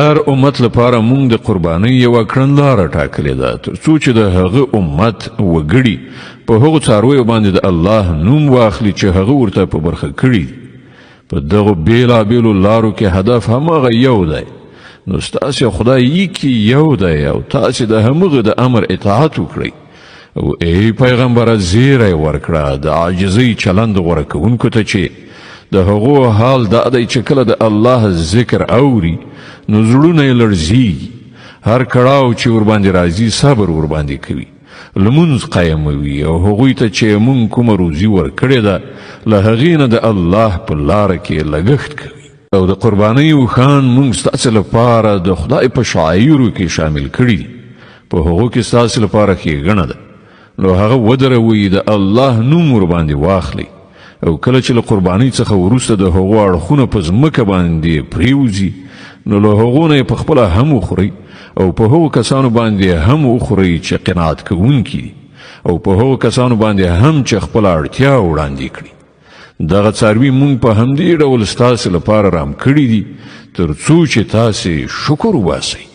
هر امت لپاره مونږ د قربانۍ یو کړنلاره ټاکلې ده ترڅو چې د هغه امت وګړي په هغو څارویو باندې د الله نوم واخلي چې هغه ورته په برخه کړي په دغو بیلابیلو لارو کې هدف هماغه یو دی نو ستاسې خدای یکی یو دی او تاسې د همغه د امر اطاعت وکړئ او ای پیغمبره زیری ورکړه د عاجزۍ چلند غوره کوونکو ته چې د هغو حال دا دی چې کله د الله ذکر اوري نو زړونه یې لړزیږي هر کړاو چې ورباندې راځي صبر ورباندې کوي لمونځ قایموي او هغوی ته چې مونږ کومه روزي ورکړې ده له هغې نه د الله په لاره کې لګښت کوي او د قربانۍ اوښان مونږ ستاسې لپاره د خدای په شعایرو کې شامل کړي دي په هغو کې ستاسې لپاره ښېګڼه ده نو هغه ودروئ د الله نوم ورباندې واخلئ او کله چې له قربانۍ څخه وروسته د هغو اړخونه په ځمکه باندې پریوځي نو له هغو نه یې پخپله هم وخورئ او په هغو کسانو باندې هم وخورئ چې قناعت کوونکي دي او په هغو کسانو باندې هم چې خپله اړتیا وړاندې کړي دغه څاروي مونږ په همدې ډول ستاسې لپاره رام کړي دي تر څو چې تاسې شکر وباسئ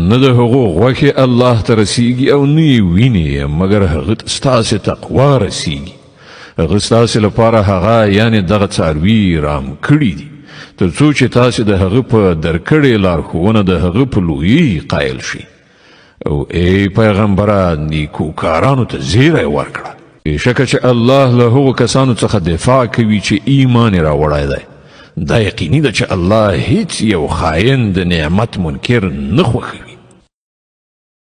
نه د هغو غوښې الله ته رسیږي او نه یې وینې مګر هغه ته ستاسې تقوا رسیږي هغه ستاسې لپاره هغه یعنې دغه څاروي رام کړي دي تر څو چې تاسې د هغه په درکړې لارښوونه د هغه په لویۍ قایل شئ او ای پیغمبره نیکوکارانو ته زیری ورکړه بېشکه چې الله له هغو کسانو څخه دفاع کوي چې ایمان یې راوړی دی دا یقیني ده چې الله هیڅ یو خاین د نعمت منکر نه خوښوي